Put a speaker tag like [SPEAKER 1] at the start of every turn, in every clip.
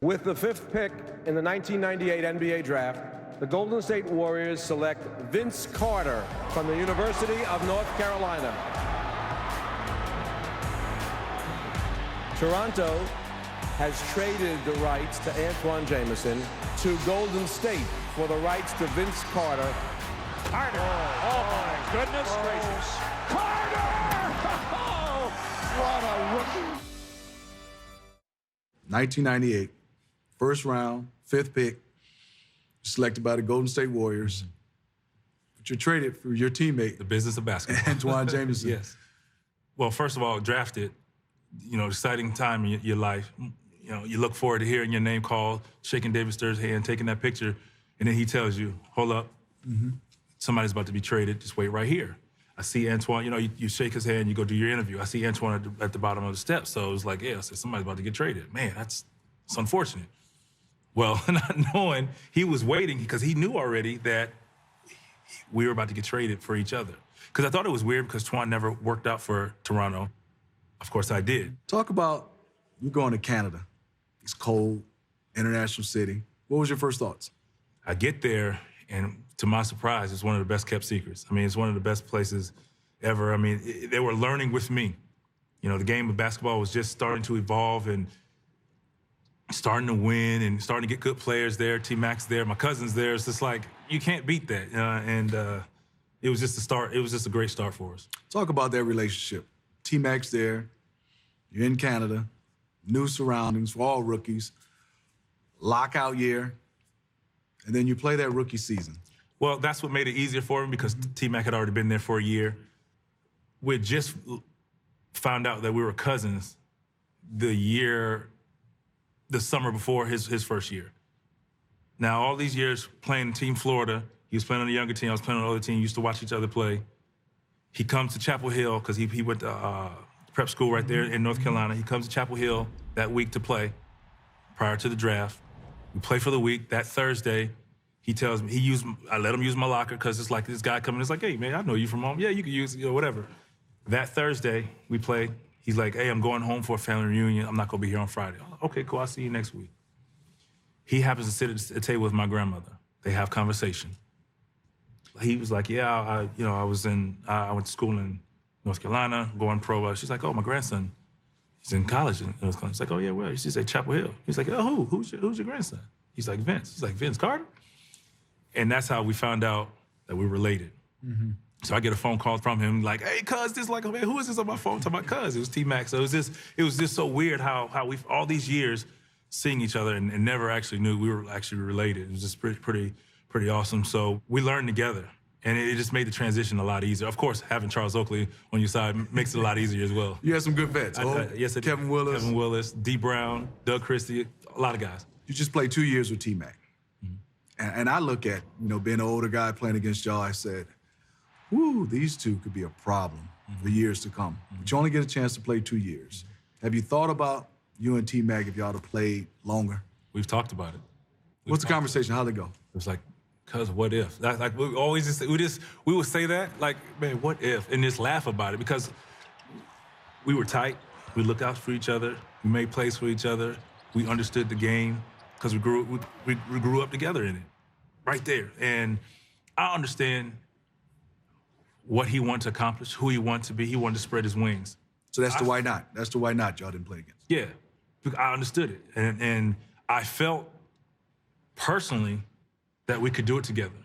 [SPEAKER 1] With the 5th pick in the 1998 NBA Draft, the Golden State Warriors select Vince Carter from the University of North Carolina. Toronto has traded the rights to Antoine Jameson to Golden State for the rights to Vince Carter.
[SPEAKER 2] Carter! Oh my goodness gracious! Carter! Oh, what a rookie!
[SPEAKER 3] 1998, first round, 5th pick, selected by the Golden State Warriors. But you're traded for your teammate,
[SPEAKER 4] The business of basketball.
[SPEAKER 3] Antoine Jameson.
[SPEAKER 4] Yes. Well, first of all, drafted, exciting time in your life. You look forward to hearing your name called, shaking David Stern's hand, taking that picture, and then he tells you, hold up, somebody's about to be traded, just wait right here. I see Antoine, you shake his hand, you go do your interview. I see Antoine at the bottom of the steps, so it was like, yeah, I said, somebody's about to get traded. Man, it's unfortunate. Well, not knowing, he was waiting because he knew already that we were about to get traded for each other. Because I thought it was weird because Twan never worked out for Toronto. Of course I did.
[SPEAKER 3] Talk about you going to Canada. It's cold, international city. What was your first thoughts?
[SPEAKER 4] I get there, and to my surprise, it's one of the best kept secrets. I mean, it's one of the best places ever. I mean, they were learning with me. The game of basketball was just starting to evolve and starting to win and starting to get good players there. T-Mac's there, my cousin's there. It's just like, you can't beat that. It was just a start. It was just a great start for us.
[SPEAKER 3] Talk about that relationship. T-Mac's there, you're in Canada, new surroundings for all rookies, lockout year, and then you play that rookie season.
[SPEAKER 4] Well, that's what made it easier for him because T-Mac had already been there for a year. We just found out that we were cousins the summer before his first year. Now, all these years playing Team Florida, he was playing on the younger team, I was playing on the older team, used to watch each other play. He comes to Chapel Hill because he went to prep school right there in North Carolina. He comes to Chapel Hill that week to play prior to the draft. We play for the week. That Thursday, he tells me, I let him use my locker because it's like this guy coming, it's like, hey, man, I know you from home. Yeah, you can use it, whatever. That Thursday, we play. He's like, hey, I'm going home for a family reunion. I'm not going to be here on Friday. Okay, cool, I'll see you next week. He happens to sit at a table with my grandmother. They have conversation. He was like, yeah, I went to school in North Carolina, going pro. She's like, oh, my grandson, he's in college in North Carolina. He's like, oh, yeah, where? She's at Chapel Hill. He's like, oh, who's your grandson? He's like, Vince. He's like, Vince Carter? And that's how we found out that we were related. So I get a phone call from him like, hey, cuz, this like, man, who is this on my phone? To my cuz. It was T-Mac. So it was just so weird how we all these years seeing each other and never actually knew we were actually related. It was just pretty awesome. So we learned together. And it just made the transition a lot easier. Of course, having Charles Oakley on your side makes it a lot easier as well.
[SPEAKER 3] You had some good vets.
[SPEAKER 4] Yes, I did.
[SPEAKER 3] Kevin Willis,
[SPEAKER 4] D. Brown, Doug Christie, a lot of guys.
[SPEAKER 3] You just played 2 years with T-Mac. And I look at, being an older guy playing against y'all, I said, whoo, these two could be a problem for years to come. But you only get a chance to play 2 years. Have you thought about you and T-Mac if y'all had played longer?
[SPEAKER 4] We've talked about it.
[SPEAKER 3] What's the conversation? How'd it go?
[SPEAKER 4] It was like, cuz what if? Like we always we would say that, like, man, what if? And just laugh about it because we were tight. We looked out for each other. We made plays for each other. We understood the game because we grew up together in it, right there. And I understand what he wanted to accomplish, who he wanted to be. He wanted to spread his wings.
[SPEAKER 3] So that's the why not. That's the why not y'all didn't play against.
[SPEAKER 4] Yeah, I understood it. And I felt personally that we could do it together.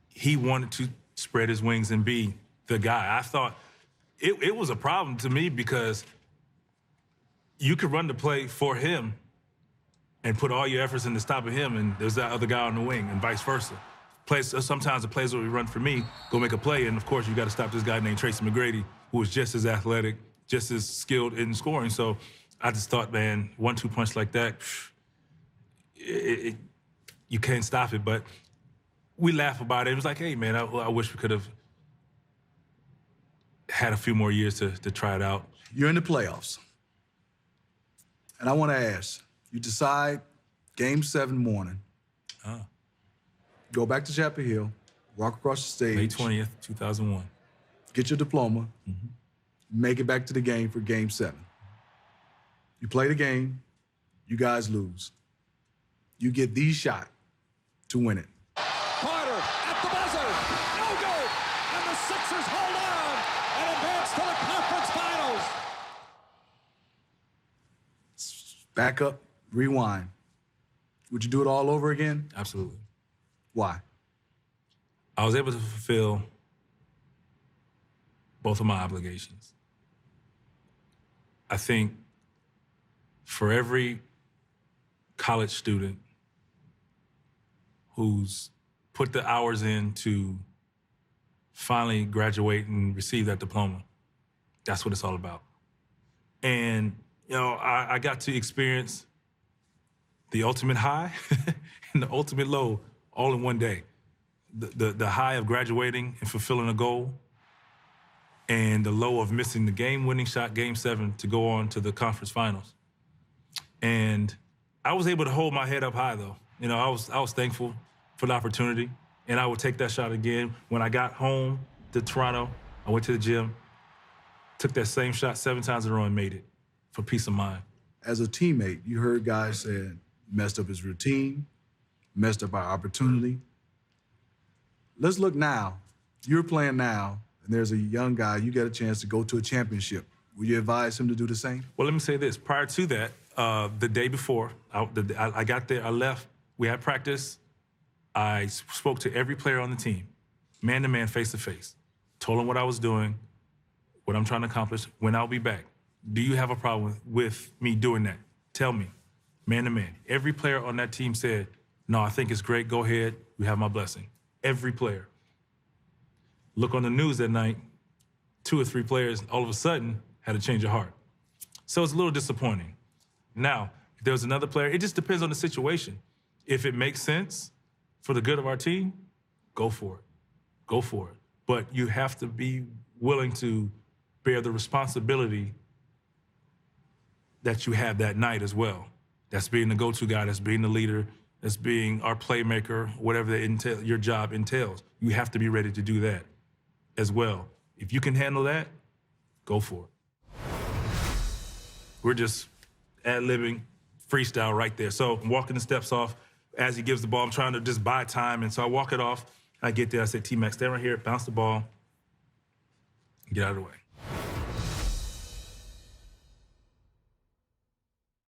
[SPEAKER 4] He wanted to spread his wings and be the guy. I thought it was a problem to me because you could run the play for him and put all your efforts into stopping him, and there's that other guy on the wing, and vice versa. Sometimes the plays will be run for me, go make a play, and of course you got to stop this guy named Tracy McGrady, who was just as athletic, just as skilled in scoring. So I just thought, man, 1-2 punch like that, you can't stop it. But we laugh about it. It was like, hey, man, I wish we could have had a few more years to try it out.
[SPEAKER 3] You're in the playoffs. And I want to ask, you decide Game 7 morning, go back to Chapel Hill, walk across the stage.
[SPEAKER 4] May 20th, 2001.
[SPEAKER 3] Get your diploma, make it back to the game for Game 7. You play the game, You guys lose. You get the shot to win it.
[SPEAKER 2] Carter at the buzzer. No good. And the Sixers hold on and advance to the conference finals.
[SPEAKER 3] Back up, rewind. Would you do it all over again?
[SPEAKER 4] Absolutely.
[SPEAKER 3] Why?
[SPEAKER 4] I was able to fulfill both of my obligations. I think for every college student who's put the hours in to finally graduate and receive that diploma, that's what it's all about. And, you know, I got to experience the ultimate high and the ultimate low all in one day. The high of graduating and fulfilling a goal, and the low of missing the game-winning shot, Game 7, to go on to the conference finals. And I was able to hold my head up high, though. You know, I was thankful for the opportunity, and I would take that shot again. When I got home to Toronto, I went to the gym, took that same shot 7 times in a row and made it for peace of mind.
[SPEAKER 3] As a teammate, you heard guys saying messed up his routine, messed up our opportunity. Let's look now. You're playing now, and there's a young guy, you get a chance to go to a championship. Will you advise him to do the same?
[SPEAKER 4] Well, let me say this. Prior to that, the day before, I got there, I left, we had practice. I spoke to every player on the team, man-to-man, face-to-face. Told them what I was doing, what I'm trying to accomplish, when I'll be back. Do you have a problem with me doing that? Tell me, man-to-man. Every player on that team said, no, I think it's great, go ahead, you have my blessing. Every player. Look on the news that night, 2 or 3 players all of a sudden had a change of heart. So it's a little disappointing. Now, if there was another player, it just depends on the situation. If it makes sense for the good of our team, go for it. Go for it. But you have to be willing to bear the responsibility that you have that night as well. That's being the go-to guy, that's being the leader, that's being our playmaker, whatever your job entails. You have to be ready to do that as well. If you can handle that, go for it. We're just ad-libbing, freestyle right there. So I'm walking the steps off. As he gives the ball, I'm trying to just buy time. And so I walk it off. I get there, I say, T-Mac, stand right here, bounce the ball, get out of the way.